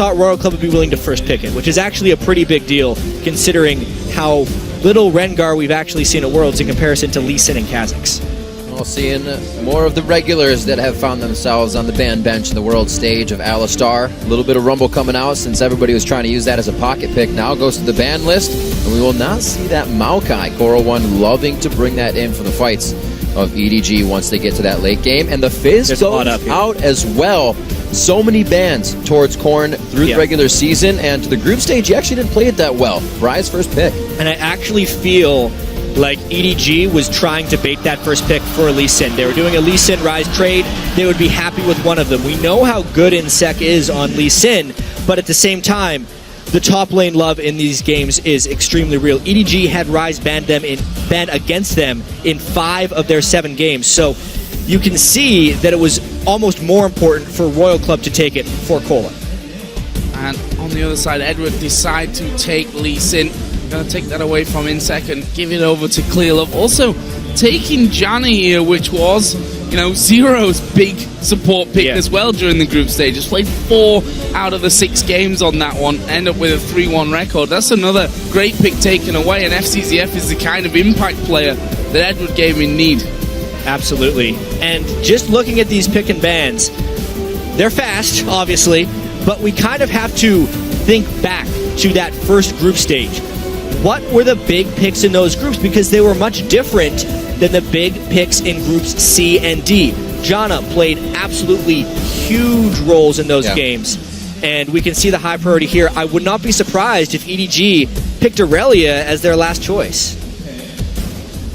thought Royal Club would be willing to first pick it, which is actually a pretty big deal considering how little Rengar we've actually seen at Worlds in comparison to Lee Sin and Kha'Zix. Well, seeing more of the regulars that have found themselves on the ban bench in the world stage of Alistar. A little bit of Rumble coming out since everybody was trying to use that as a pocket pick. Now goes to the ban list, and we will not see that Maokai. Coral One loving to bring that in for the fights of EDG once they get to that late game. And the Fizz goes out as well. So many bans towards Korn through the regular season, and to the group stage, he actually didn't play it that well. Rise first pick. And I actually feel like EDG was trying to bait that first pick for Lee Sin. They were doing a Lee Sin Rise trade. They would be happy with one of them. We know how good Insec is on Lee Sin, but at the same time, the top lane love in these games is extremely real. EDG had Rise banned against them in 5 of their 7 games. So you can see that it was almost more important for Royal Club to take it for Cola. And on the other side, Edward decide to take Lee Sin. Going to take that away from Insec and give it over to Clearlove. Also taking Janna here, which was, Zero's big support pick as well during the group stages. Played 4 out of the 6 games on that one. End up with a 3-1 record. That's another great pick taken away, and FCZF is the kind of impact player that Edward gave in need. Absolutely. And just looking at these pick and bans, they're fast, obviously, but we kind of have to think back to that first group stage. What were the big picks in those groups? Because they were much different than the big picks in groups C and D. Janna played absolutely huge roles in those games, and we can see the high priority here. I would not be surprised if EDG picked Aurelia as their last choice.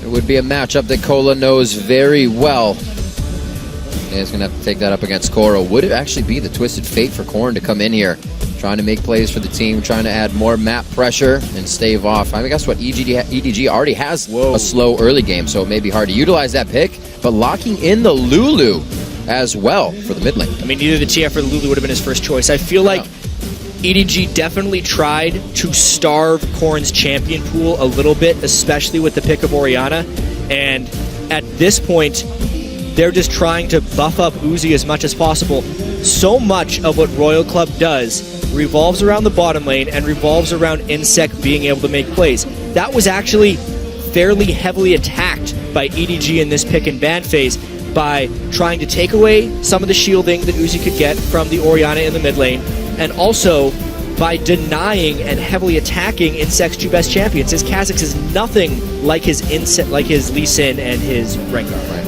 It would be a matchup that Cola knows very well. He's going to have to take that up against Coral. Would it actually be the twisted fate for Korn to come in here, trying to make plays for the team, trying to add more map pressure and stave off? I mean, guess what? EDG already has a slow early game, so it may be hard to utilize that pick, but locking in the Lulu as well for the mid lane. I mean, either the TF or the Lulu would have been his first choice. I feel like EDG definitely tried to starve Korn's champion pool a little bit, especially with the pick of Orianna, and at this point, they're just trying to buff up Uzi as much as possible. So much of what Royal Club does revolves around the bottom lane and revolves around Insec being able to make plays. That was actually fairly heavily attacked by EDG in this pick and ban phase by trying to take away some of the shielding that Uzi could get from the Orianna in the mid lane, and also by denying and heavily attacking Insec's 2 best champions. His Kha'Zix is nothing like his Lee Sin and his Rengar, right?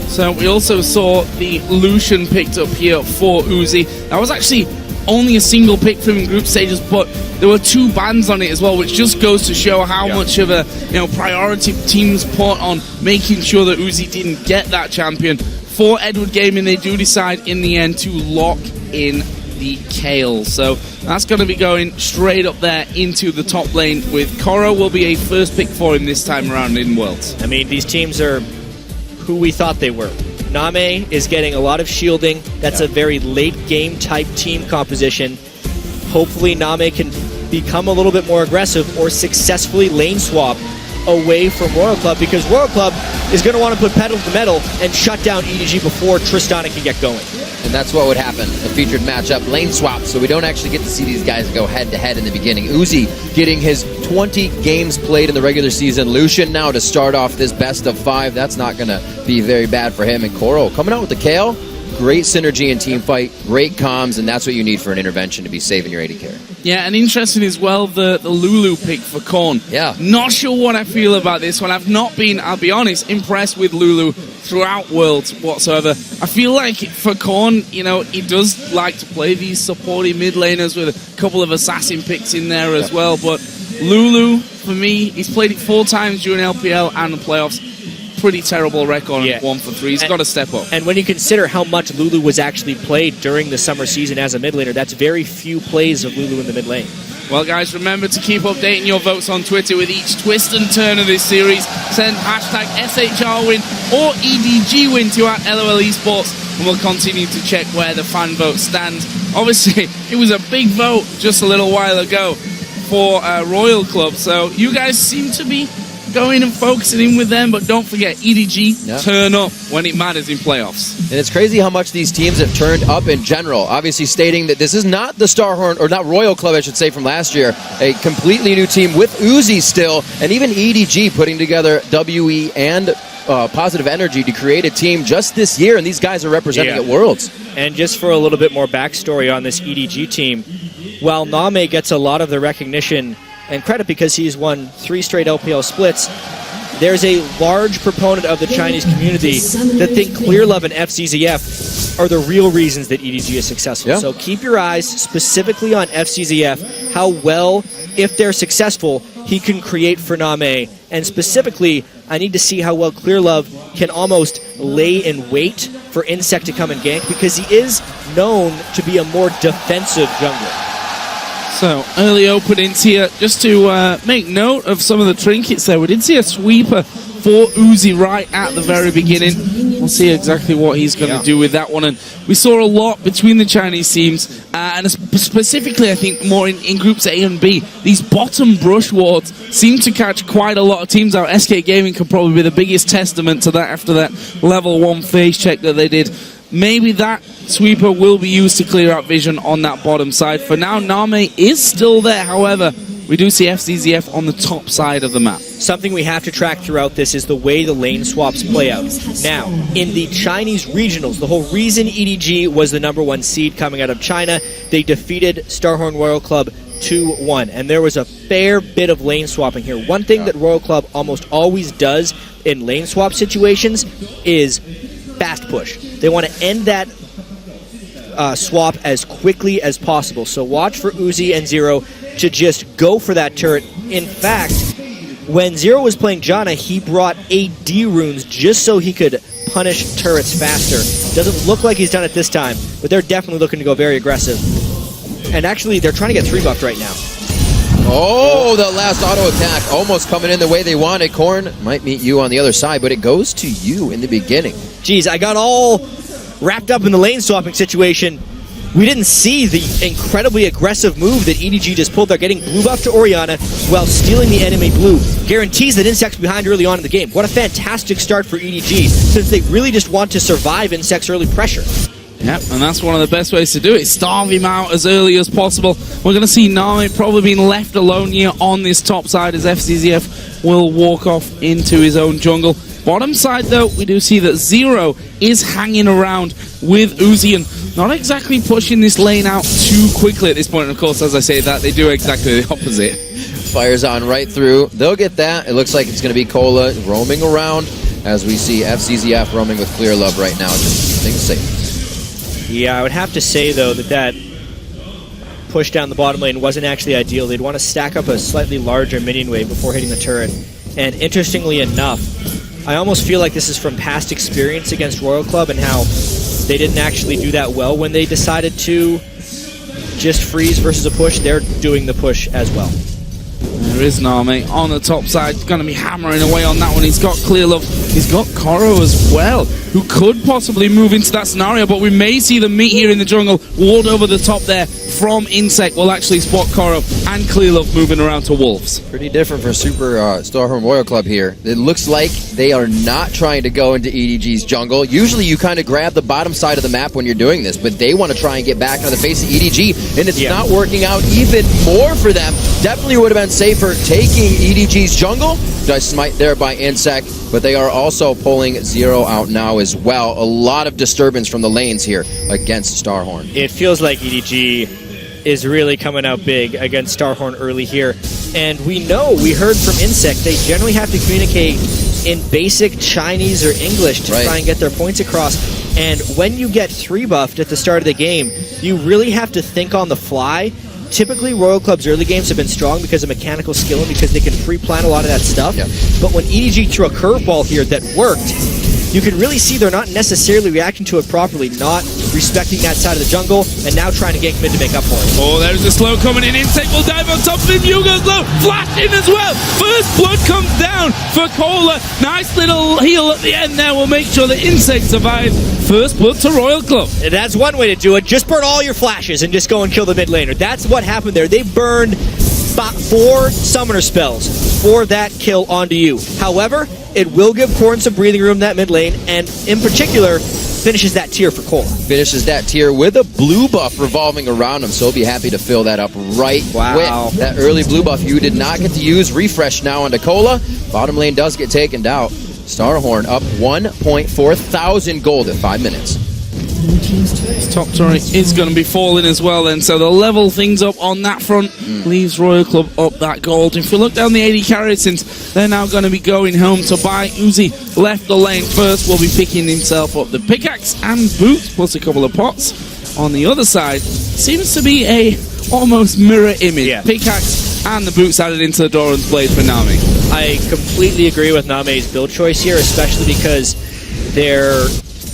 So we also saw the Lucian picked up here for Uzi. That was actually only a single pick from group stages, but there were 2 bans on it as well, which just goes to show how much of a priority teams put on making sure that Uzi didn't get that champion. For Edward Gaming, they do decide in the end to lock in the Kale. So that's going to be going straight up there into the top lane, with Koro will be a first pick for him this time around in Worlds. I mean, these teams are who we thought they were. Name is getting a lot of shielding. That's a very late game type team composition. Hopefully Name can become a little bit more aggressive or successfully lane swap away from Royal Club, because Royal Club is going to want to put pedal to the metal and shut down EDG before Tristana can get going. And that's what would happen. A featured matchup, lane swap, so we don't actually get to see these guys go head-to-head in the beginning. Uzi getting his 20 games played in the regular season. Lucian now to start off this best of 5. That's not going to be very bad for him. And Coral coming out with the Kale. Great synergy and team fight, great comms, and that's what you need for an intervention to be saving your AD carry. Yeah, and interesting as well, the Lulu pick for Korn. Yeah. Not sure what I feel about this one. I've not been, I'll be honest, impressed with Lulu throughout Worlds whatsoever. I feel like for Korn, he does like to play these supporting mid laners with a couple of assassin picks in there as well, but Lulu, for me, he's played it 4 times during LPL and the playoffs. Pretty terrible record, 1 for 3. He's got to step up. And when you consider how much Lulu was actually played during the summer season as a mid laner, that's very few plays of Lulu in the mid lane. Well, guys, remember to keep updating your votes on Twitter with each twist and turn of this series. Send hashtag SHR win or EDG win to @LOL Esports, and we'll continue to check where the fan vote stands. Obviously, it was a big vote just a little while ago for Royal Club, so you guys seem to be going and focusing in with them, but don't forget, EDG turn up when it matters in playoffs. And it's crazy how much these teams have turned up in general, obviously stating that this is not the Starhorn, or not Royal Club, I should say, from last year. A completely new team with Uzi still, and even EDG putting together WE and Positive Energy to create a team just this year, and these guys are representing at Worlds. And just for a little bit more backstory on this EDG team, while Name gets a lot of the recognition and credit because he's won 3 straight LPL splits, there's a large proponent of the Chinese community that think ClearLove and FCZF are the real reasons that EDG is successful. So keep your eyes specifically on FCZF, how well, if they're successful, he can create for Name. And specifically, I need to see how well ClearLove can almost lay in wait for Insect to come and gank, because he is known to be a more defensive jungler. So, early openings here, just to make note of some of the trinkets there. We did see a sweeper for Uzi right at the very beginning. We'll see exactly what he's going to do with that one. And we saw a lot between the Chinese teams, and specifically, I think, more in groups A and B. These bottom brush wards seem to catch quite a lot of teams out. SK Gaming could probably be the biggest testament to that after that level 1 phase check that they did. Maybe that sweeper will be used to clear out vision on that bottom side. For now, Name is still there. However, we do see FCZF on the top side of the map. Something we have to track throughout this is the way the lane swaps play out. Now, in the Chinese regionals, the whole reason EDG was the #1 seed coming out of China, they defeated Starhorn Royal Club 2-1, and there was a fair bit of lane swapping here. One thing that Royal Club almost always does in lane swap situations is fast push. They want to end that swap as quickly as possible. So watch for Uzi and Zero to just go for that turret. In fact, when Zero was playing Janna, he brought AD runes just so he could punish turrets faster. Doesn't look like he's done it this time, but they're definitely looking to go very aggressive. And actually, they're trying to get 3-buffed right now. Oh, the last auto attack almost coming in the way they wanted. Korn might meet you on the other side, but it goes to you in the beginning. Geez, I got all wrapped up in the lane swapping situation. We didn't see the incredibly aggressive move that EDG just pulled. They're getting blue buff to Orianna while stealing the enemy blue. Guarantees that Insect's behind early on in the game. What a fantastic start for EDG, since they really just want to survive Insect's early pressure. Yep, and that's one of the best ways to do it. Starve him out as early as possible. We're going to see Name probably being left alone here on this top side as FCZF will walk off into his own jungle. Bottom side, though, we do see that Zero is hanging around with Uzi and not exactly pushing this lane out too quickly at this point. And, of course, as I say that, they do exactly the opposite. Fires on right through. They'll get that. It looks like it's going to be Cola roaming around as we see FCZF roaming with ClearLove right now just to keep things safe. Yeah, I would have to say, though, that push down the bottom lane wasn't actually ideal. They'd want to stack up a slightly larger minion wave before hitting the turret. And interestingly enough, I almost feel like this is from past experience against Royal Club and how they didn't actually do that well when they decided to just freeze versus a push. They're doing the push as well. There is Name on the top side, going to be hammering away on that one. He's got ClearLove, he's got Koro as well, who could possibly move into that scenario, but we may see them meet here in the jungle. Ward over the top there from Insect will actually spot Koro and ClearLove moving around to Wolves. Pretty different for Super Starhorn Royal Club here. It looks like they are not trying to go into EDG's jungle. Usually you kind of grab the bottom side of the map when you're doing this, but they want to try and get back on the face of EDG, and it's not working out even more for them. Definitely would have been safer taking EDG's jungle. Nice smite there by Insect, but they are also pulling Zero out now as well. A lot of disturbance from the lanes here against Starhorn. It feels like EDG is really coming out big against Starhorn early here. And we heard from Insect, they generally have to communicate in basic Chinese or English to try and get their points across. And when you get 3-buffed at the start of the game, you really have to think on the fly. Typically, Royal Club's early games have been strong because of mechanical skill and because they can pre-plan a lot of that stuff. But when EDG threw a curveball here that worked, you can really see they're not necessarily reacting to it properly, not respecting that side of the jungle, and now trying to gank mid to make up for it. Oh, there's a slow coming in. Insect will dive on top of him. Yugo's low. Flash in as well. First blood comes down for Cola. Nice little heal at the end there will make sure that Insect survives. First blood to Royal Club. And that's one way to do it. Just burn all your flashes and just go and kill the mid laner. That's what happened there. They burned 4 summoner spells, for that kill onto you. However, it will give Corrin some breathing room in that mid lane, and in particular, finishes that tier for Cola. Finishes that tier with a blue buff revolving around him, so he'll be happy to fill that up right quick. That early blue buff you did not get to use. Refresh now onto Cola. Bottom lane does get taken out. Starhorn up 1.4 thousand gold at 5 minutes. This top turret is going to be falling as well then, so they'll level things up on that front. Leaves Royal Club up that gold. If you look down the AD carry, since they're now going to be going home to buy, Uzi left the lane first, will be picking himself up the pickaxe and boots, plus a couple of pots. On the other side, seems to be a almost mirror image. Yeah. Pickaxe and the boots added into the Doran's blade for Nami. I completely agree with Name's build choice here, especially because they're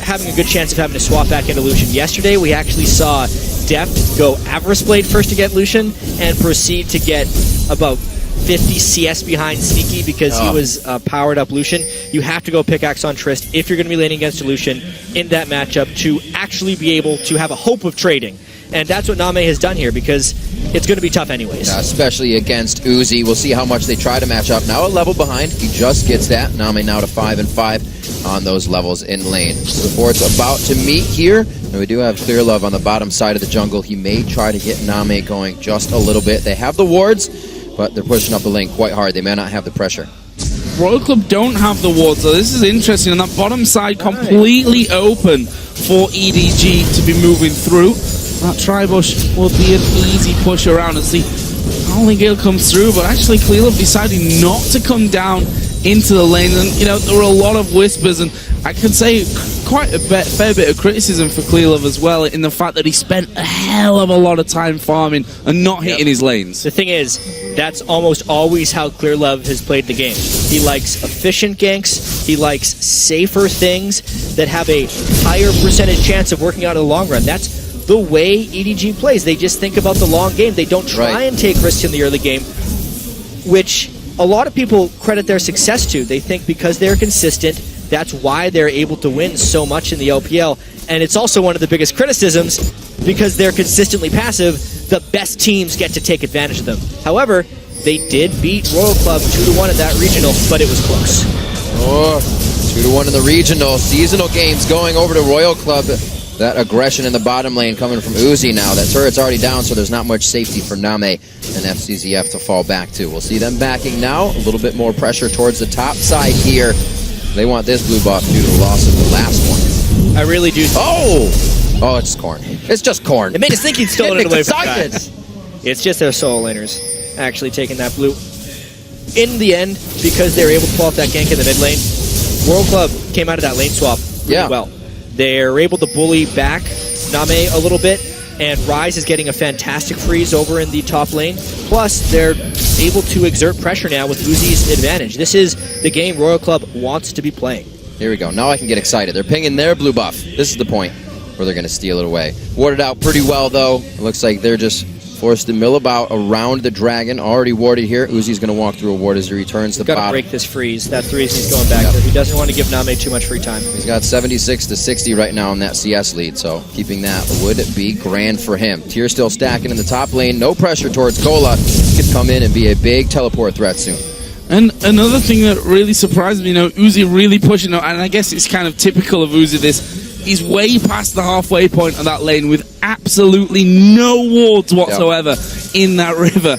having a good chance of having to swap back into Lucian. Yesterday, we actually saw Deft go Avarice Blade first to get Lucian and proceed to get about 50 CS behind Sneaky because he was powered up Lucian. You have to go pickaxe on Trist if you're going to be laning against a Lucian in that matchup to actually be able to have a hope of trading. And that's what Name has done here because it's going to be tough anyways. Especially against Uzi. We'll see how much they try to match up. Now a level behind. He just gets that. Name now to 5 and 5 on those levels in lane. Support's about to meet here. And we do have Clear Love on the bottom side of the jungle. He may try to get Name going just a little bit. They have the wards, but they're pushing up the lane quite hard. They may not have the pressure. Royal Club don't have the wards, so this is interesting. And that bottom side completely open for EDG to be moving through. That Tribush will be an easy push around and see Howling Gale comes through, but actually Clearlove deciding not to come down into the lane. And, you know, there were a lot of whispers, and I can say quite a fair bit of criticism for Clearlove as well, in the fact that he spent a hell of a lot of time farming and not hitting his lanes. The thing is, that's almost always how Clearlove has played the game. He likes efficient ganks, he likes safer things that have a higher percentage chance of working out in the long run. That's the way EDG plays. They just think about the long game. They don't try and take risks in the early game, which a lot of people credit their success to. They think because they're consistent, that's why they're able to win so much in the LPL. And it's also one of the biggest criticisms, because they're consistently passive, the best teams get to take advantage of them. However, they did beat Royal Club 2-1 in that regional, but it was close. 2-1 in the regional. Seasonal games going over to Royal Club. That aggression in the bottom lane coming from Uzi now. That turret's already down, so there's not much safety for Name and FCZF to fall back to. We'll see them backing now. A little bit more pressure towards the top side here. They want this blue buff due to the loss of the last one. I really do. Oh, it's Corn. It's just Corn. It made us think he'd stolen it away from guys. It's just their solo laners actually taking that blue. In the end, because they were able to pull off that gank in the mid lane, World Club came out of that lane swap really well. They're able to bully back Name a little bit, and Ryze is getting a fantastic freeze over in the top lane. Plus, they're able to exert pressure now with Uzi's advantage. This is the game Royal Club wants to be playing. Here we go. Now I can get excited. They're pinging their blue buff. This is the point where they're going to steal it away. Warded out pretty well, though. It looks like they're just forced to mill about around the dragon. Already warded here. Uzi's going to walk through a ward as he returns to the bottom. Got to break this freeze. That freeze he's going back there. He doesn't want to give Name too much free time. He's got 76 to 60 right now in that CS lead, so keeping that would be grand for him. Tier still stacking in the top lane. No pressure towards Cola. Could come in and be a big teleport threat soon. And another thing that really surprised me, Uzi really pushing out, and I guess it's kind of typical of Uzi this, he's way past the halfway point of that lane with absolutely no wards whatsoever in that river.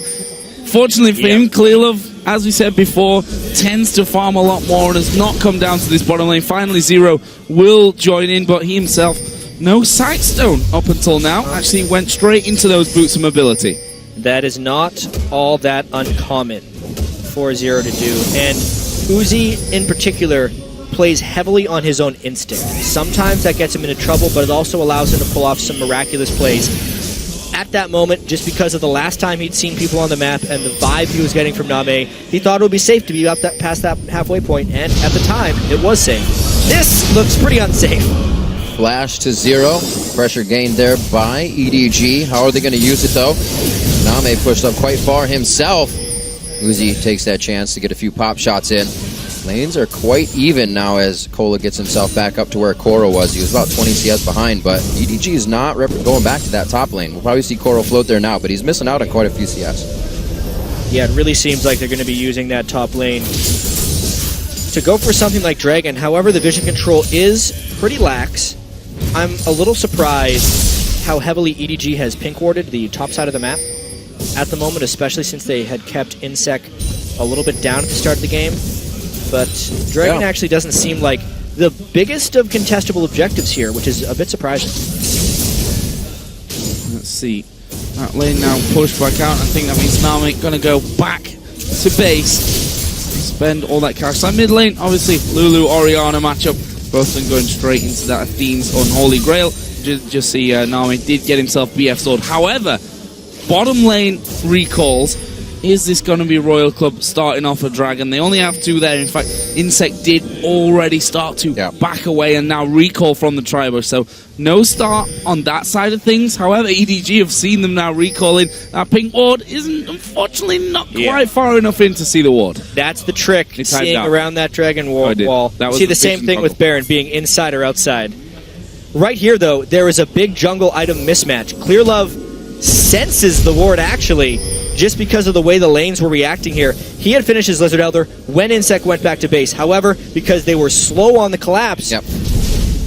Fortunately for him, Clearlove, as we said before, tends to farm a lot more and has not come down to this bottom lane. Finally, Zero will join in, but he himself, no Sightstone up until now. Actually went straight into those boots of mobility. That is not all that uncommon for Zero to do. And Uzi, in particular, plays heavily on his own instinct. Sometimes that gets him into trouble, but it also allows him to pull off some miraculous plays. At that moment, just because of the last time he'd seen people on the map and the vibe he was getting from Name, he thought it would be safe to be up past that halfway point, and at the time, it was safe. This looks pretty unsafe. Flash to Zero. Pressure gained there by EDG. How are they going to use it, though? Name pushed up quite far himself. Uzi takes that chance to get a few pop shots in. Lanes are quite even now as Cola gets himself back up to where Koro was. He was about 20 CS behind, but EDG is not going back to that top lane. We'll probably see Koro float there now, but he's missing out on quite a few CS. Yeah, it really seems like they're going to be using that top lane to go for something like Dragon. However, the vision control is pretty lax. I'm a little surprised how heavily EDG has pink warded the top side of the map at the moment, especially since they had kept Insec a little bit down at the start of the game. But Dragon actually doesn't seem like the biggest of contestable objectives here, which is a bit surprising. Let's see. That lane now pushed back out. I think that means Nami going to go back to base. Spend all that cash. That mid lane, obviously, Lulu, Orianna matchup. Both of them going straight into that Athene's Unholy Grail. Just see Nami did get himself BF sword. However, bottom lane recalls. Is this going to be Royal Club starting off a Dragon? They only have 2 there. In fact, Insect did already start to back away and now recall from the Tribo. So no start on that side of things. However, EDG have seen them now recalling. That pink ward isn't, unfortunately, not quite far enough in to see the ward. That's the trick, seeing around that Dragon wall. See the same thing with Baron, being inside or outside. Right here, though, there is a big jungle item mismatch. Clearlove senses the ward, actually, just because of the way the lanes were reacting here. He had finished his Lizard Elder when Insect went back to base. However, because they were slow on the collapse,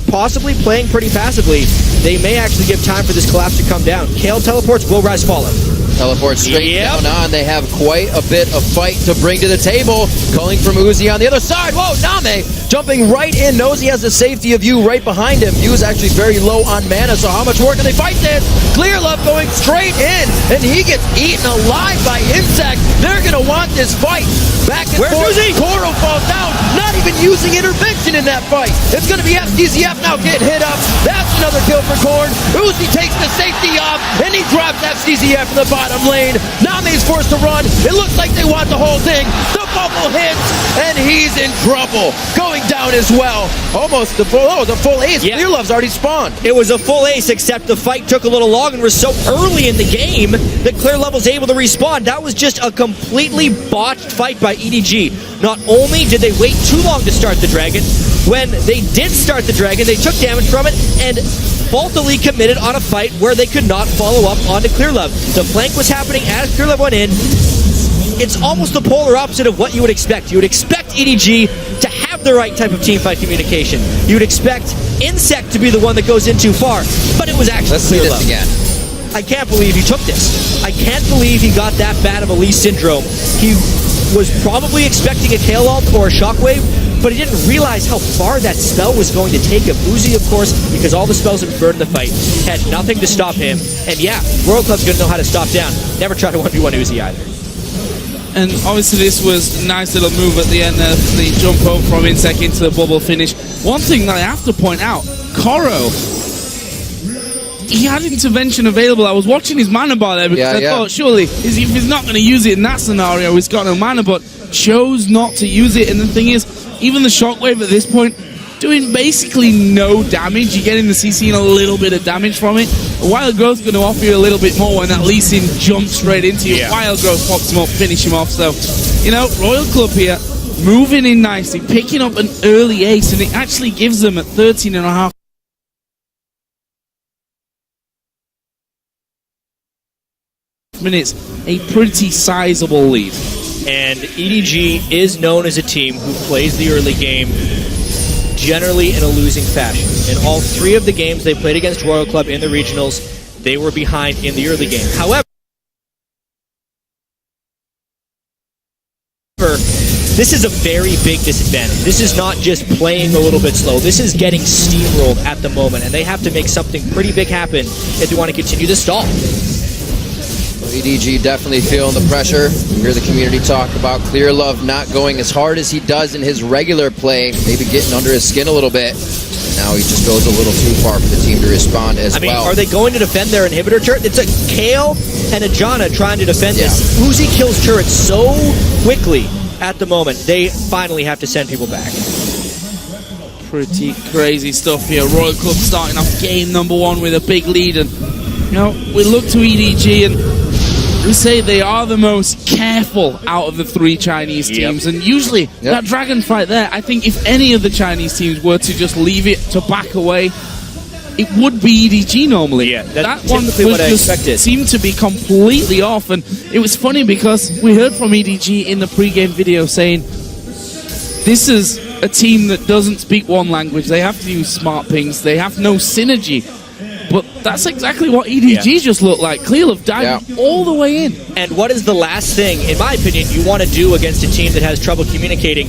possibly playing pretty passively, they may actually give time for this collapse to come down. Kale teleports, will Rise follow. Teleport straight down on. They have quite a bit of fight to bring to the table. Calling from Uzi on the other side. Whoa, Name jumping right in. Knows he has the safety of Yu right behind him. Yu is actually very low on mana, so how much more can they fight this? Clearlove going straight in, and he gets eaten alive by Insect. They're going to want this fight. Back and forth. Koro falls down. Not even using intervention in that fight. It's going to be FTZF now getting hit up. That's another kill for Korn. Uzi takes the safety off, and he drops FTZF in the bottom lane. Name's forced to run. It looks like they want the whole thing. The bubble hits, and he's in trouble. Going down as well. Almost the full ace. Clearlove's already spawned. It was a full ace, except the fight took a little long and was so early in the game that Clearlove was able to respawn. That was just a completely botched fight by EDG. Not only did they wait too long to start the Dragon, when they did start the Dragon, they took damage from it and faultily committed on a fight where they could not follow up onto Clearlove. The flank was happening as Clearlove went in. It's almost the polar opposite of what you would expect. You would expect EDG to have the right type of teamfight communication. You would expect Insect to be the one that goes in too far, but it was actually Clearlove. Let's see this again. I can't believe he took this. I can't believe he got that bad of a Lee syndrome. He was probably expecting a Kale ult or a Shockwave, but he didn't realize how far that spell was going to take him. Uzi, of course, because all the spells had burned in the fight, had nothing to stop him. And yeah, Royal Club's going to know how to stop down. Never try to 1v1 Uzi either. And obviously this was a nice little move at the end there, the jump over from Insect into the bubble finish. One thing that I have to point out, Koro, he had intervention available. I was watching his mana bar there because I thought, surely, if he's not going to use it in that scenario, he's got no mana, but chose not to use it. And the thing is, even the Shockwave at this point, doing basically no damage. You're getting the CC and a little bit of damage from it. Wild Growth's going to offer you a little bit more when that Lee Sin jumps straight into you. Wild Growth pops him up, finish him off. So, you know, Royal Club here, moving in nicely, picking up an early ace, and it actually gives them at 13.5 minutes a pretty sizable lead. And EDG is known as a team who plays the early game generally in a losing fashion. In all 3 of the games they played against Royal Club in the regionals, they were behind in the early game. However, this is a very big disadvantage. This is not just playing a little bit slow. This is getting steamrolled at the moment, and they have to make something pretty big happen if they want to continue to stall. EDG definitely feeling the pressure. You hear the community talk about Clearlove not going as hard as he does in his regular play, maybe getting under his skin a little bit. Now he just goes a little too far for the team to respond as well. Are they going to defend their inhibitor turret? It's a Kale and a Janna trying to defend this. Uzi kills turrets so quickly at the moment. They finally have to send people back. Pretty crazy stuff here. Royal Club starting off game number 1 with a big lead, and you know, we look to EDG and we say they are the most careful out of the 3 Chinese teams, and usually that Dragon fight there, I think if any of the Chinese teams were to just leave it to back away, it would be EDG normally. Yeah, that that's one typically was what I just expected. seemed to be completely off, and it was funny because we heard from EDG in the pre-game video saying this is a team that doesn't speak one language. They have to use smart pings. They have no synergy. But that's exactly what EDG just looked like. Clearlove diving all the way in. And what is the last thing, in my opinion, you want to do against a team that has trouble communicating?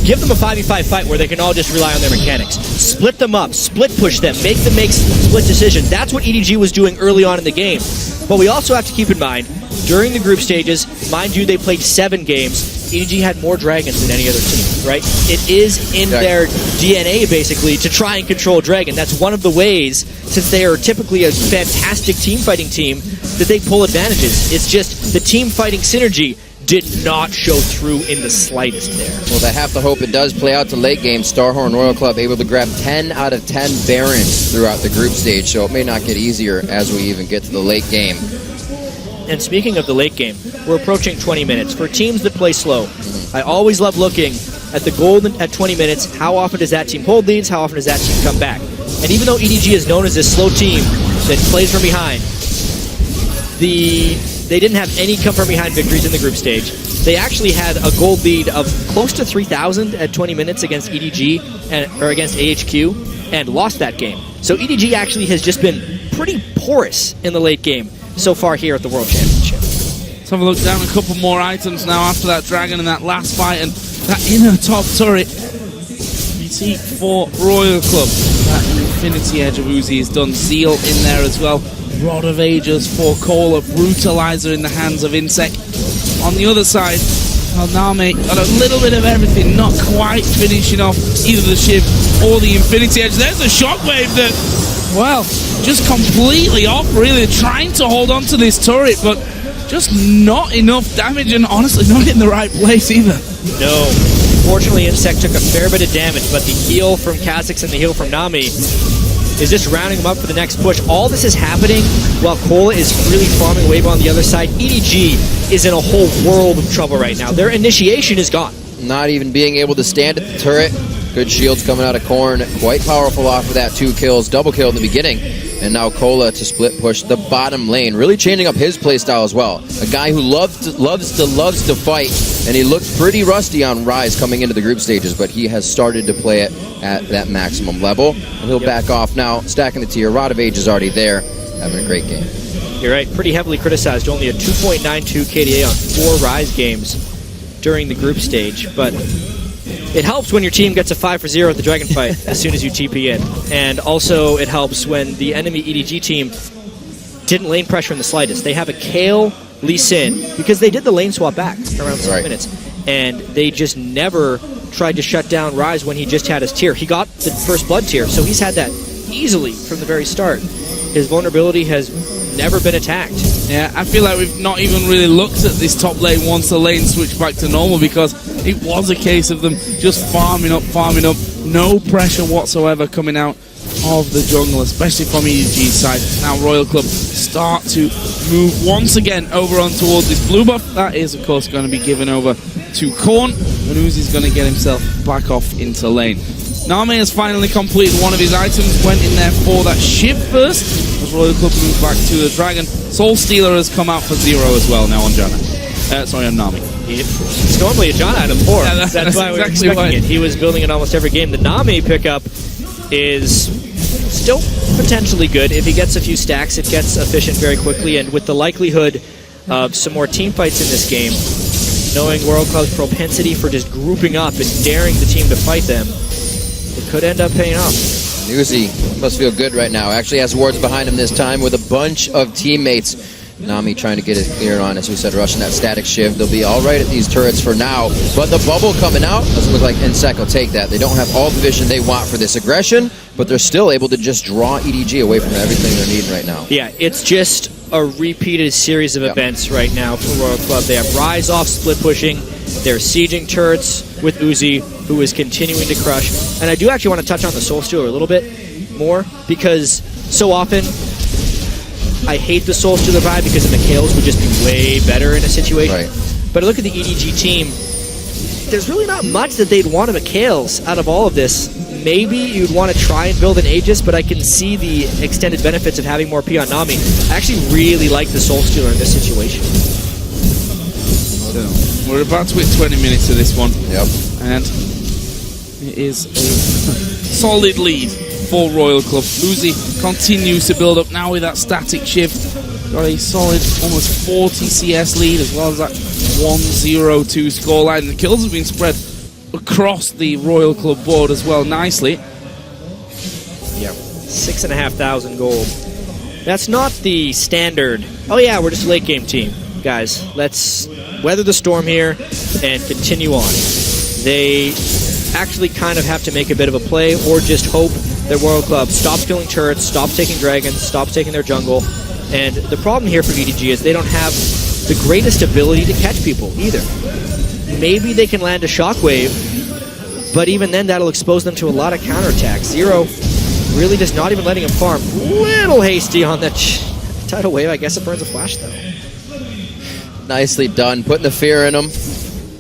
Give them a 5v5 fight where they can all just rely on their mechanics. Split them up, split push them, make them make split decisions. That's what EDG was doing early on in the game. But we also have to keep in mind, during the group stages, mind you, they played 7 games. EDG had more dragons than any other team, right? It is in their DNA, basically, to try and control dragon. That's one of the ways, since they are typically a fantastic team-fighting team, that they pull advantages. It's just the team-fighting synergy did not show through in the slightest there. Well, they have to hope it does play out to late game. Starhorn Royal Club able to grab 10 out of 10 Barons throughout the group stage, so it may not get easier as we even get to the late game. And speaking of the late game, we're approaching 20 minutes. For teams that play slow, I always love looking at the goal at 20 minutes. How often does that team hold leads? How often does that team come back? And even though EDG is known as this slow team that plays from behind, they didn't have any come from behind victories in the group stage. They actually had a gold lead of close to 3,000 at 20 minutes against EDG or against AHQ and lost that game. So EDG actually has just been pretty porous in the late game so far here at the World Championship. Let's have a look down a couple more items now after that dragon and that last fight and that inner top turret. You see for Royal Club, that Infinity Edge of Uzi is done. Zeal in there as well. Rod of Ages for Cola. Brutalizer in the hands of Insect. On the other side, Name got a little bit of everything, not quite finishing off either the Shiv or the Infinity Edge. There's a Shockwave that, well, just completely off, really. Trying to hold on to this turret, but just not enough damage, and honestly not in the right place either. No. Fortunately, Insect took a fair bit of damage, but the heal from Kha'Zix and the heal from Nami is just rounding him up for the next push. All this is happening while Cola is really farming wave on the other side. EDG is in a whole world of trouble right now. Their initiation is gone. Not even being able to stand at the turret. Good shields coming out of Korn. Quite powerful off of that 2 kills. Double kill in the beginning. And now Cola to split push the bottom lane. Really changing up his playstyle as well. A guy who loves to fight. And he looked pretty rusty on Rise coming into the group stages, but he has started to play it at that maximum level. And he'll back off now, stacking the tier. Rod of Age is already there, having a great game. You're right, pretty heavily criticized. Only a 2.92 KDA on 4 Rise games during the group stage, but it helps when your team gets a 5-0 at the Dragon fight as soon as you TP in. And also it helps when the enemy EDG team didn't lane pressure in the slightest. They have a Kayle Lee Sin, because they did the lane swap back around 6 minutes, and they just never tried to shut down Rise when he just had his tier. He got the first blood tier, so he's had that easily from the very start. His vulnerability has never been attacked. Yeah, I feel like we've not even really looked at this top lane once the lane switched back to normal, because it was a case of them just farming up, no pressure whatsoever coming out of the jungle, especially from EDG's side. Now Royal Club start to move once again over on towards this blue buff. That is, of course, going to be given over to Korn, and Uzi's going to get himself back off into lane. Name has finally completed one of his items, went in there for that Shiv first, as Royal Club moves back to the Dragon. Soul Stealer has come out for 0 as well now on Janna. Sorry, on Nami. It's normally a Janna item 4. Yeah, that's why we're expecting it. He was building it almost every game. The Nami pickup is still potentially good. If he gets a few stacks, it gets efficient very quickly, and with the likelihood of some more team fights in this game, knowing World Club's propensity for just grouping up and daring the team to fight them, it could end up paying off. Uzi must feel good right now. Actually has wards behind him this time with a bunch of teammates. Nami trying to get it clear on, as we said, rushing that static Shiv. They'll be all right at these turrets for now, but the bubble coming out doesn't look like Insect will take that. They don't have all the vision they want for this aggression, but they're still able to just draw EDG away from everything they're needing right now. Yeah, it's just a repeated series of events right now for Royal Club. They have Rise off split pushing, they're sieging turrets with Uzi, who is continuing to crush. And I do actually want to touch on the Soul Stealer a little bit more, because so often I hate the Soul Stealer vibe because the Mikhails would just be way better in a situation. Right. But I look at the EDG team, there's really not much that they'd want of Mikhails out of all of this. maybe you'd want to try and build an Aegis, but I can see the extended benefits of having more P on Nami. I actually really like the Soul Stealer in this situation. So we're about to hit 20 minutes of this one. Yep. And it is a solid lead for Royal Club. Uzi continues to build up now with that static shift. Got a solid almost 40 CS lead as well as that 1-0-2 scoreline. The kills have been spread across the Royal Club board as well nicely. Yep. 6,500 gold. That's not the standard, oh yeah, we're just a late game team. Guys, let's weather the storm here and continue on. They actually kind of have to make a bit of a play or just hope that Royal Club stops killing turrets, stops taking dragons, stops taking their jungle. And the problem here for EDG is they don't have the greatest ability to catch people either. Maybe they can land a shockwave, but even then that'll expose them to a lot of counterattacks. Zero really just not even letting him farm. Little hasty on that tidal wave. I guess it burns a flash though. Nicely done, putting the fear in him.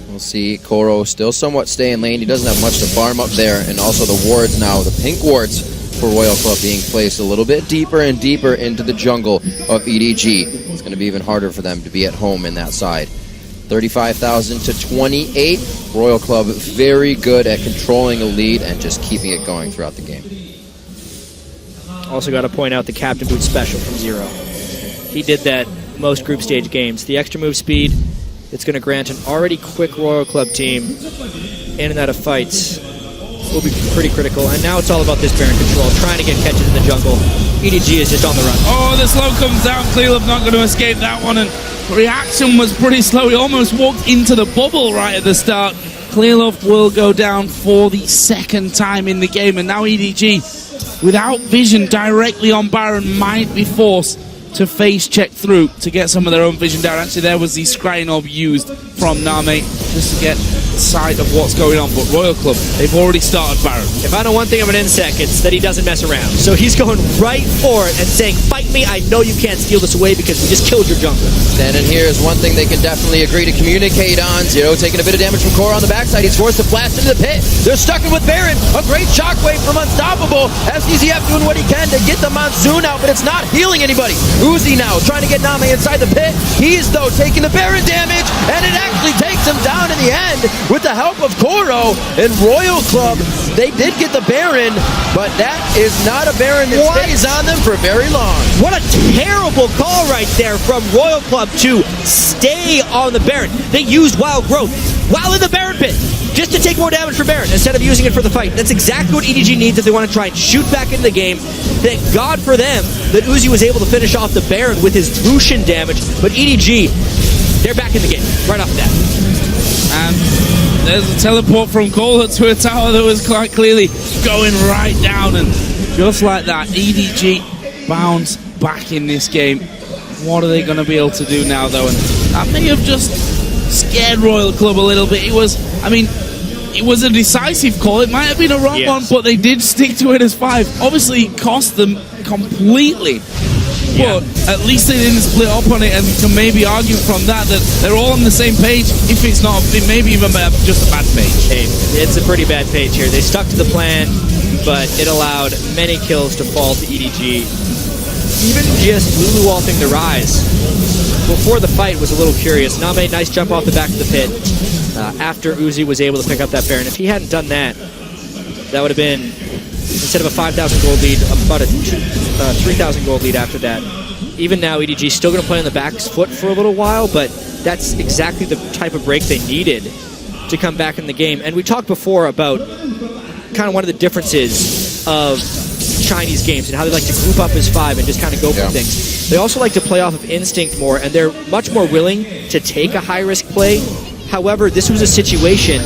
We'll see Koro still somewhat stay in lane. He doesn't have much to farm up there, and also the wards now, the pink wards for Royal Club being placed a little bit deeper and deeper into the jungle of EDG. It's going to be even harder for them to be at home in that side. 35,000 to 28. Royal Club very good at controlling a lead and just keeping it going throughout the game. Also got to point out the Captain Boot special from Zero. He did that most group stage games. The extra move speed, it's going to grant an already quick Royal Club team in and out of fights will be pretty critical. And now it's all about this Baron control, trying to get catches in the jungle. EDG is just on the run. Oh, the slow comes down. Clearlove not going to escape that one, and reaction was pretty slow. He almost walked into the bubble right at the start. Clearlove will go down for the second time in the game, and now EDG, without vision directly on Baron, might be forced to face check through to get some of their own vision down. Actually, there was the scrying orb used from Name just to get sight of what's going on, but Royal Club, they've already started Baron. If I know one thing of an insect, it's that he doesn't mess around. So he's going right for it and saying, fight me, I know you can't steal this away because we just killed your jungle. Standing here is one thing they can definitely agree to communicate on. Zero taking a bit of damage from Koro on the backside. He's forced to blast into the pit. They're stuck in with Baron. A great shockwave from Unstoppable. SCZF doing what he can to get the Monsoon out, but it's not healing anybody. Uzi now trying to get Name inside the pit. He's, though, taking the Baron damage, and it actually takes him down in the end with the help of Koro. And Royal Club, they did get the Baron, but that is not a Baron that stays on them for very long. What a terrible call right there from Royal Club to stay on the Baron. They used Wild Growth while in the Baron pit just to take more damage for Baron instead of using it for the fight. That's exactly what EDG needs if they want to try and shoot back into the game. Thank God for them that Uzi was able to finish off the Baron with his Lucian damage, but EDG, they're back in the game right off the bat. And there's a teleport from Kohler to a tower that was quite clearly going right down, and just like that, EDG bounce back in this game. What are they going to be able to do now, though? And that may have just scared Royal Club a little bit. It was a decisive call. It might have been a wrong one, but they did stick to it as 5. Obviously, it cost them completely. But at least they didn't split up on it, and can maybe argue from that they're all on the same page. If it's not, it may be even just a bad page. Hey, it's a pretty bad page here. They stuck to the plan, but it allowed many kills to fall to EDG. Even just Lulu ulting the Rise before the fight was a little curious. Name, nice jump off the back of the pit after Uzi was able to pick up that Baron. If he hadn't done that, that would have been, instead of a 5,000 gold lead, about a 3,000 gold lead after that. Even now, EDG is still going to play on the back foot for a little while, but that's exactly the type of break they needed to come back in the game. And we talked before about kind of one of the differences of Chinese games and how they like to group up as 5 and just kind of go for things. They also like to play off of instinct more, and they're much more willing to take a high-risk play. However, this was a situation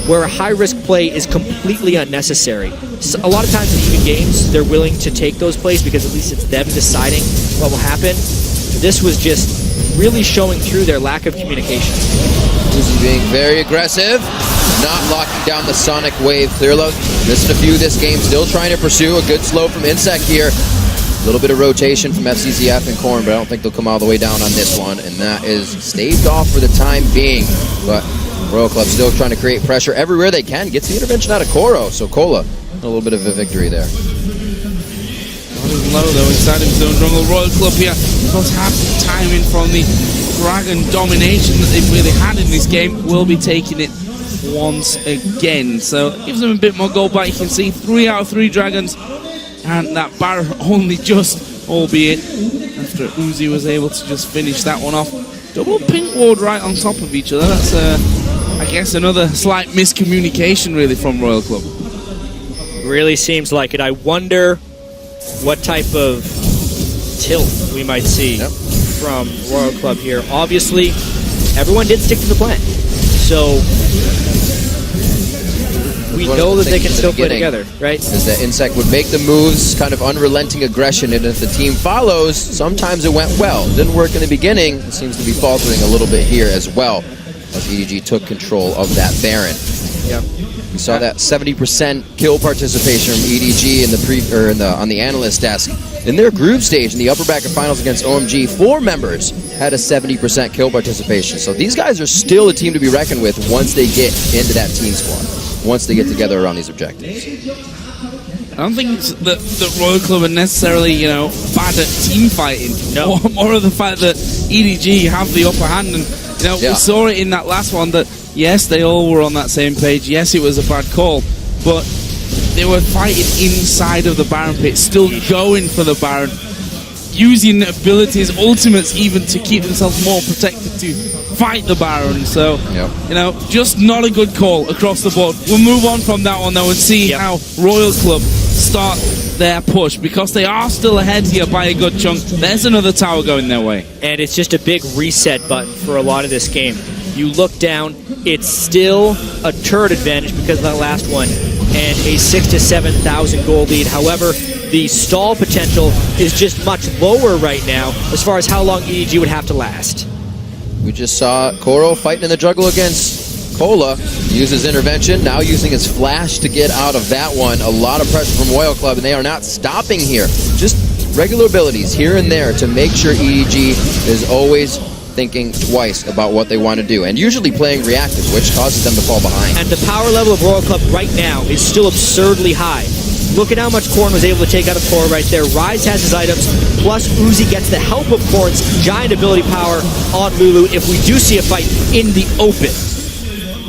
where a high-risk play is completely unnecessary. So a lot of times in even games, they're willing to take those plays because at least it's them deciding what will happen. This was just really showing through their lack of communication. Uzi being very aggressive, not locking down the Sonic Wave. Clearlove missing a few this game, still trying to pursue a good slow from Insect here. A little bit of rotation from FCZF and Korn, but I don't think they'll come all the way down on this one, and that is staved off for the time being. But Royal Club still trying to create pressure everywhere they can. Gets the intervention out of Koro, so Kola, a little bit of a victory there. Running low though inside his own jungle. Royal Club here does have the timing from the dragon domination that they've really had in this game. Will be taking it once again. So it gives them a bit more gold back. You can see 3 out of 3 dragons. And that Baron only just, albeit after Uzi was able to just finish that one off. Double pink ward right on top of each other. That's, I guess, another slight miscommunication really from Royal Club. Really seems like it. I wonder what type of tilt we might see from Royal Club here. Obviously, everyone did stick to the plan. So we know that they can still play together, right? Is that Insect would make the moves, kind of unrelenting aggression, and if the team follows, sometimes it went well. Didn't work in the beginning. It seems to be faltering a little bit here as well, as EDG took control of that Baron. Yep. We saw that 70% kill participation from EDG in on the analyst desk. In their group stage in the upper bracket finals against OMG, 4 members had a 70% kill participation. So these guys are still a team to be reckoned with once they get into that team squad, once they get together around these objectives. I don't think that Royal Club are necessarily, bad at team fighting. No. More of the fact that EDG have the upper hand. And, we saw it in that last one that, yes, they all were on that same page. Yes, it was a bad call. But they were fighting inside of the Baron pit, still going for the Baron, using abilities, ultimates even, to keep themselves more protected to fight the Baron. So, just not a good call across the board. We'll move on from that one, though, and see how Royal Club start their push, because they are still ahead here by a good chunk. There's another tower going their way. And it's just a big reset button for a lot of this game. You look down, it's still a turret advantage because of that last one, and a 6,000 to 7,000 gold lead. However, the stall potential is just much lower right now as far as how long EDG would have to last. We just saw Koro fighting in the jungle against Cola, uses intervention, now using his flash to get out of that one. A lot of pressure from Royal Club, and they are not stopping here. Just regular abilities here and there to make sure EDG is always thinking twice about what they want to do, and usually playing reactive, which causes them to fall behind. And the power level of Royal Club right now is still absurdly high. Look at how much Korn was able to take out of Korra right there. Rise has his items, plus Uzi gets the help of Korn's giant ability power on Lulu if we do see a fight in the open.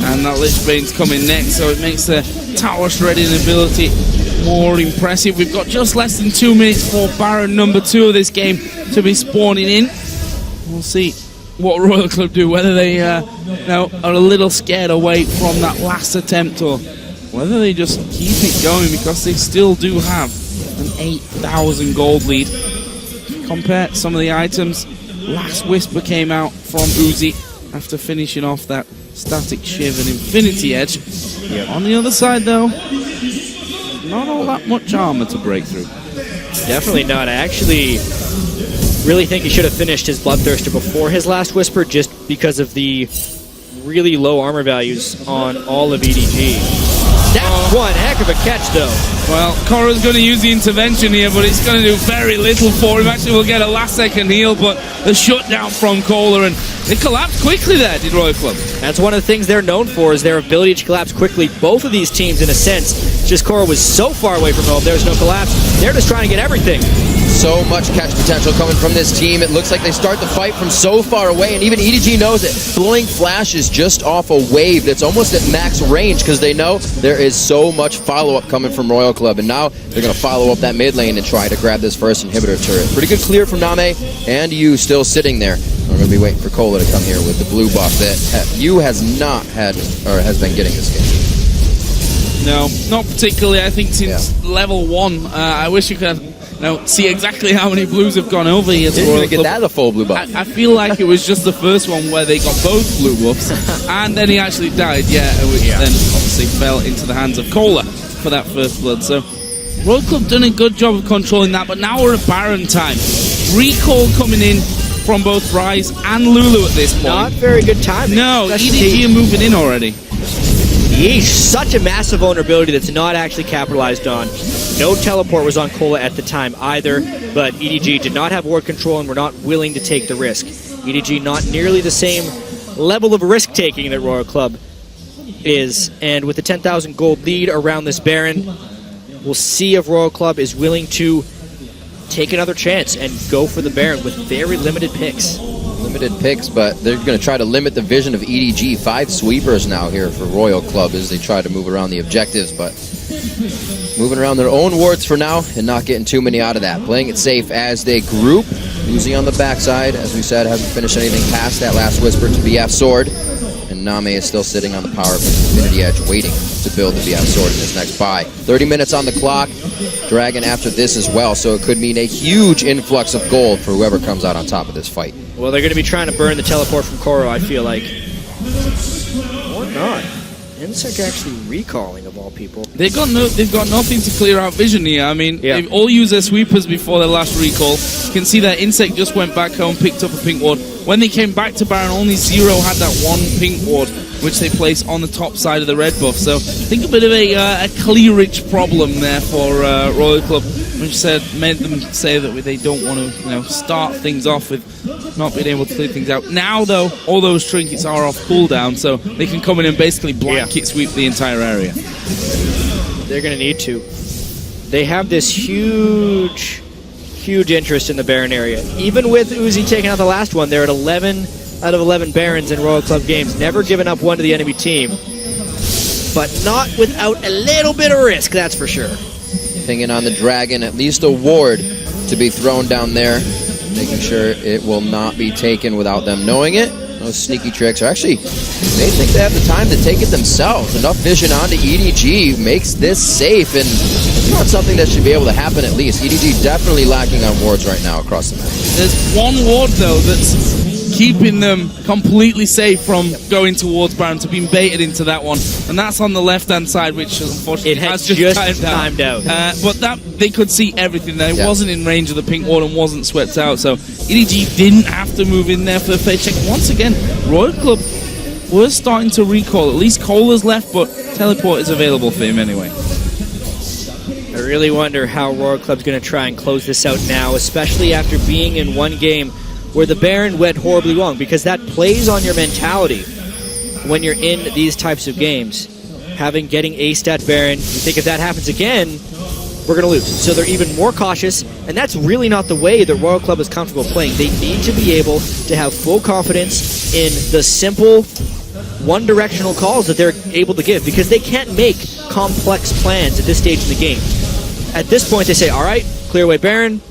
And that Lich Bane's coming next, so it makes the tower shredding ability more impressive. We've got just less than 2 minutes for Baron number 2 of this game to be spawning in. We'll see what Royal Club do, whether they are a little scared away from that last attempt, or whether they just keep it going, because they still do have an 8,000 gold lead. Compare some of the items. Last Whisper came out from Uzi after finishing off that Static Shiv and Infinity Edge. On the other side, though, not all that much armor to break through. Definitely not. I actually really think he should have finished his Bloodthirster before his last Whisper, just because of the really low armor values on all of EDG. That's one heck of a catch, though. Well, Korra's going to use the intervention here, but it's going to do very little for him. Actually, we'll get a last-second heal, but the shutdown from Kohler, and they collapsed quickly there, did Royal Club. That's one of the things they're known for, is their ability to collapse quickly. Both of these teams, in a sense, just Korra was so far away from home, there's no collapse. They're just trying to get everything. So much catch potential coming from this team. It looks like they start the fight from so far away, and even EDG knows it. Blowing Flash is just off a wave that's almost at max range, because they know there is so much follow-up coming from Royal Club, and now they're going to follow up that mid lane and try to grab this first inhibitor turret. Pretty good clear from Name, and Yu still sitting there. We're going to be waiting for Cola to come here with the blue buff that Yu has not had, or has been getting this game. No, not particularly. I think since level 1, I wish you could see exactly how many blues have gone over here. Didn't even get that a full blue buff. I feel like it was just the first one where they got both blue buffs, and then he actually died, which then obviously fell into the hands of Cola for that first blood. So Royal Club done a good job of controlling that, but now we're at Baron time. Recall coming in from both Rise and Lulu at this point. Not very good timing. No, EDG are moving in already. Yeesh, such a massive vulnerability that's not actually capitalized on. No teleport was on Cola at the time either, but EDG did not have ward control and were not willing to take the risk. EDG not nearly the same level of risk-taking that Royal Club is, and with the 10,000 gold lead around this Baron, We'll see if Royal Club is willing to take another chance and go for the Baron with very limited picks. Limited picks, but they're going to try to limit the vision of EDG. 5 sweepers now here for Royal Club as they try to move around the objectives, but moving around their own wards for now and not getting too many out of that. Playing it safe as they group. Uzi on the backside, as we said, hasn't finished anything past that last whisper to BF Sword. And Name is still sitting on the power of Infinity Edge, waiting to build the BF Sword in his next buy. 30 minutes on the clock. Dragon after this as well, so it could mean a huge influx of gold for whoever comes out on top of this fight. Well, they're going to be trying to burn the teleport from Koro, I feel like. Or not. Insec actually recalling, of all people. They've got nothing to clear out vision here. I mean, they've all used their sweepers before their last recall. You can see that Insect just went back home, picked up a pink ward. When they came back to Baron, only Zero had that one pink ward, which they placed on the top side of the red buff. So I think a bit of a clearage problem there for Royal Club, which made them say that they don't want to start things off with not being able to clear things out. Now, though, all those trinkets are off cooldown, so they can come in and basically blanket sweep the entire area. They're going to need to. They have this huge interest in the Baron area. Even with Uzi taking out the last one, they're at 11 out of 11 Barons in Royal Club games. Never given up one to the enemy team. But not without a little bit of risk, that's for sure. Pinging on the Dragon, at least a ward to be thrown down there. Making sure it will not be taken without them knowing it. Those sneaky tricks are actually, they think they have the time to take it themselves. Enough vision onto EDG makes this safe, and it's not something that should be able to happen at least. EDG definitely lacking on wards right now across the map. There's one ward, though, that's keeping them completely safe from going towards Baron, to being baited into that one. And that's on the left-hand side, which unfortunately has just timed out. But that they could see everything there. It wasn't in range of the pink ward and wasn't swept out. So EDG didn't have to move in there for the fade check. Once again, Royal Club was starting to recall. At least Cola's left, but teleport is available for him anyway. I really wonder how Royal Club's going to try and close this out now, especially after being in one game where the Baron went horribly wrong, because that plays on your mentality when you're in these types of games. Getting aced at Baron, you think if that happens again, we're going to lose. So they're even more cautious, and that's really not the way that Royal Club is comfortable playing. They need to be able to have full confidence in the simple, one-directional calls that they're able to give, because they can't make complex plans at this stage in the game. At this point, they say, all right, clear away Baron,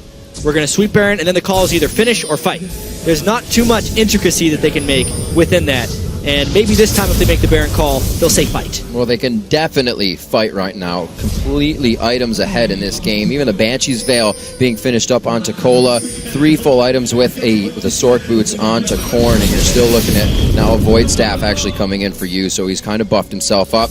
we're going to sweep Baron, and then the call is either finish or fight. There's not too much intricacy that they can make within that. And maybe this time if they make the Baron call, they'll say fight. Well, they can definitely fight right now. Completely items ahead in this game. Even the Banshee's Veil being finished up onto Cola. 3 full items with the Sork Boots onto Korn, and you're still looking at now a Void Staff actually coming in for you, so he's kind of buffed himself up.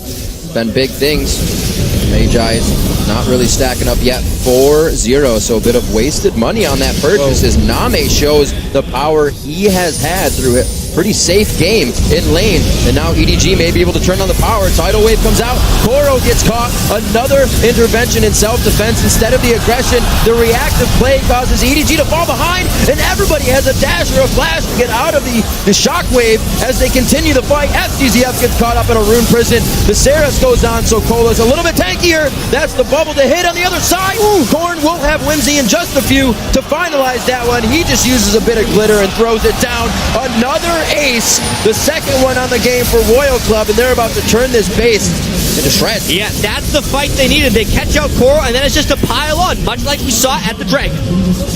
Been big things. Magi not really stacking up yet. 4-0, so a bit of wasted money on that purchase as Name shows the power he has had through it. Pretty safe game in lane, and now EDG may be able to turn on the power. Tidal Wave comes out, Koro gets caught, another intervention in self-defense instead of the aggression. The reactive play causes EDG to fall behind, and everybody has a dash or a flash to get out of the shockwave as they continue the fight. FDZF gets caught up in a rune prison. The Ceres goes on, so Kola's a little bit tankier. That's the bubble to hit on the other side. Korn will have Whimsy in just a few to finalize that one. He just uses a bit of glitter and throws it down. Another ace, the second one on the game for Royal Club, and they're about to turn this base into shreds. Yeah, that's the fight they needed. They catch out Koro, and then it's just a pile on, much like we saw at the Dragon.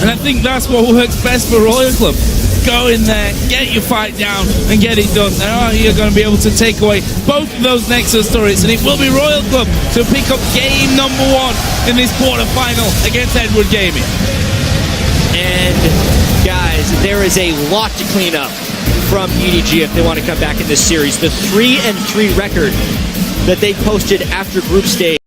And I think that's what works best for Royal Club. Go in there, get your fight down, and get it done. Now you're going to be able to take away both of those Nexus turrets, and it will be Royal Club to pick up game number 1 in this quarterfinal against Edward Gaming. And guys, there is a lot to clean up from EDG if they want to come back in this series. The 3-3 record that they posted after group stage